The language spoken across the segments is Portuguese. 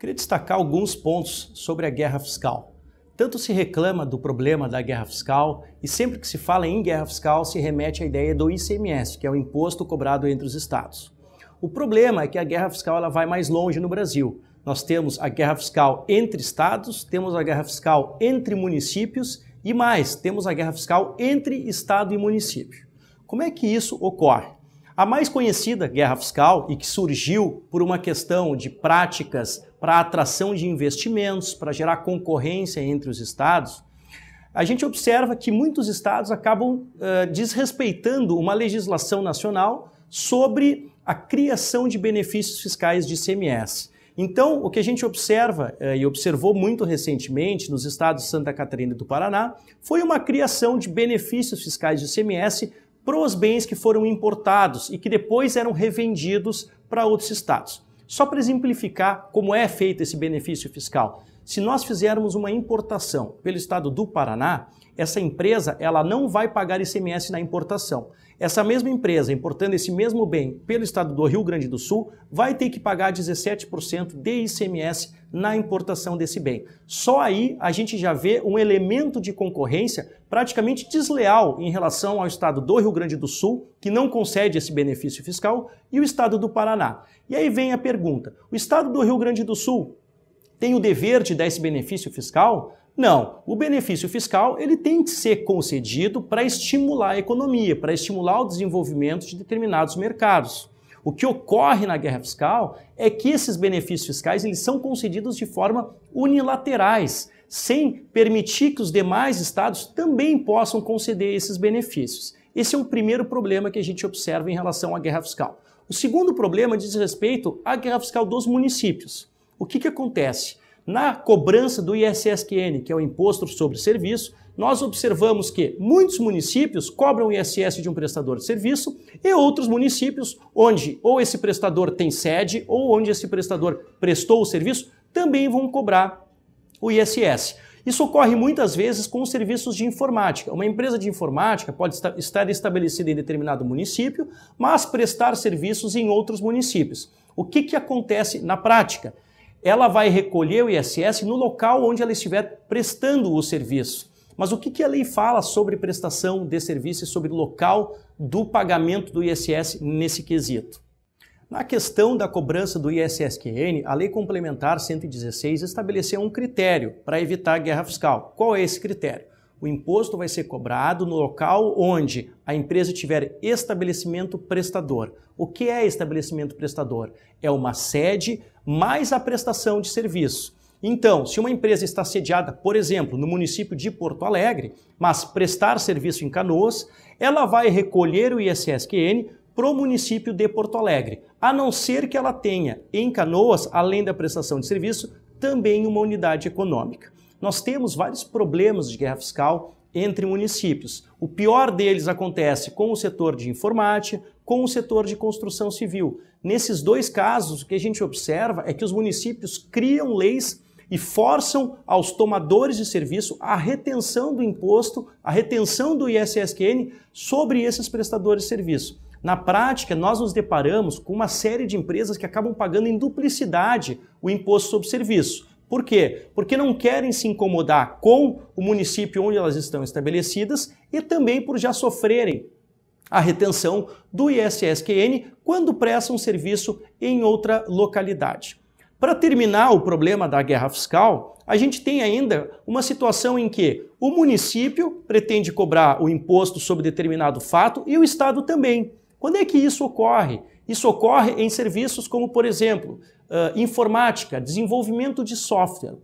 Queria destacar alguns pontos sobre a guerra fiscal. Tanto se reclama do problema da guerra fiscal e sempre que se fala em guerra fiscal se remete à ideia do ICMS, que é o imposto cobrado entre os estados. O problema é que a guerra fiscal ela vai mais longe no Brasil. Nós temos a guerra fiscal entre estados, temos a guerra fiscal entre municípios e mais, temos a guerra fiscal entre estado e município. Como é que isso ocorre? A mais conhecida guerra fiscal e que surgiu por uma questão de práticas para atração de investimentos, para gerar concorrência entre os estados, a gente observa que muitos estados acabam desrespeitando uma legislação nacional sobre a criação de benefícios fiscais de ICMS. Então, o que a gente observa e observou muito recentemente nos estados de Santa Catarina e do Paraná foi uma criação de benefícios fiscais de ICMS para os bens que foram importados e que depois eram revendidos para outros estados. Só para exemplificar como é feito esse benefício fiscal, se nós fizermos uma importação pelo estado do Paraná, essa empresa ela não vai pagar ICMS na importação. Essa mesma empresa, importando esse mesmo bem pelo estado do Rio Grande do Sul, vai ter que pagar 17% de ICMS na importação desse bem. Só aí a gente já vê um elemento de concorrência praticamente desleal em relação ao estado do Rio Grande do Sul, que não concede esse benefício fiscal, e o estado do Paraná. E aí vem a pergunta, o estado do Rio Grande do Sul tem o dever de dar esse benefício fiscal? Não, o benefício fiscal ele tem que ser concedido para estimular a economia, para estimular o desenvolvimento de determinados mercados. O que ocorre na guerra fiscal é que esses benefícios fiscais eles são concedidos de forma unilaterais, sem permitir que os demais estados também possam conceder esses benefícios. Esse é o primeiro problema que a gente observa em relação à guerra fiscal. O segundo problema diz respeito à guerra fiscal dos municípios. O que acontece? Na cobrança do ISSQN, que é o Imposto sobre Serviço, nós observamos que muitos municípios cobram o ISS de um prestador de serviço e outros municípios onde ou esse prestador tem sede ou onde esse prestador prestou o serviço também vão cobrar o ISS. Isso ocorre muitas vezes com os serviços de informática. Uma empresa de informática pode estar estabelecida em determinado município, mas prestar serviços em outros municípios. O que acontece na prática? Ela vai recolher o ISS no local onde ela estiver prestando o serviço. Mas o que a lei fala sobre prestação de serviço e sobre o local do pagamento do ISS nesse quesito? Na questão da cobrança do ISSQN, a Lei Complementar 116 estabeleceu um critério para evitar a guerra fiscal. Qual é esse critério? O imposto vai ser cobrado no local onde a empresa tiver estabelecimento prestador. O que é estabelecimento prestador? É uma sede mais a prestação de serviço. Então, se uma empresa está sediada, por exemplo, no município de Porto Alegre, mas prestar serviço em Canoas, ela vai recolher o ISSQN para o município de Porto Alegre, a não ser que ela tenha em Canoas, além da prestação de serviço, também uma unidade econômica. Nós temos vários problemas de guerra fiscal entre municípios. O pior deles acontece com o setor de informática, com o setor de construção civil. Nesses dois casos, o que a gente observa é que os municípios criam leis e forçam aos tomadores de serviço a retenção do imposto, a retenção do ISSQN sobre esses prestadores de serviço. Na prática, nós nos deparamos com uma série de empresas que acabam pagando em duplicidade o imposto sobre serviço. Por quê? Porque não querem se incomodar com o município onde elas estão estabelecidas e também por já sofrerem a retenção do ISSQN quando prestam serviço em outra localidade. Para terminar o problema da guerra fiscal, a gente tem ainda uma situação em que o município pretende cobrar o imposto sobre determinado fato e o Estado também. Quando é que isso ocorre? Isso ocorre em serviços como, por exemplo, informática, desenvolvimento de software.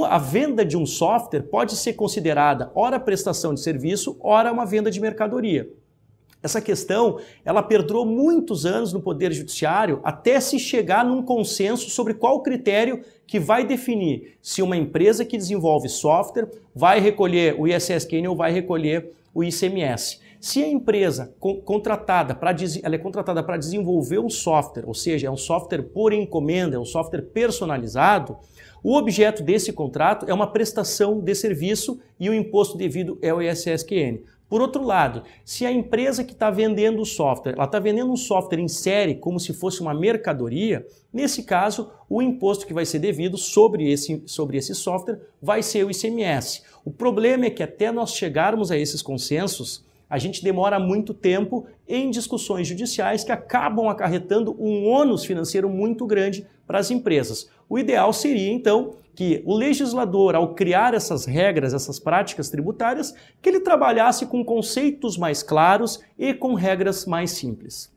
A venda de um software pode ser considerada ora prestação de serviço, ora uma venda de mercadoria. Essa questão, ela perdurou muitos anos no Poder Judiciário até se chegar num consenso sobre qual critério que vai definir se uma empresa que desenvolve software vai recolher o ISSQN ou vai recolher o ICMS. Se a empresa ela é contratada para desenvolver um software, ou seja, é um software por encomenda, é um software personalizado, o objeto desse contrato é uma prestação de serviço e o imposto devido é o ISSQN. Por outro lado, se a empresa que está vendendo o software, ela está vendendo um software em série como se fosse uma mercadoria, nesse caso, o imposto que vai ser devido sobre esse software vai ser o ICMS. O problema é que até nós chegarmos a esses consensos, a gente demora muito tempo em discussões judiciais que acabam acarretando um ônus financeiro muito grande para as empresas. O ideal seria, então, que o legislador, ao criar essas regras, essas práticas tributárias, que ele trabalhasse com conceitos mais claros e com regras mais simples.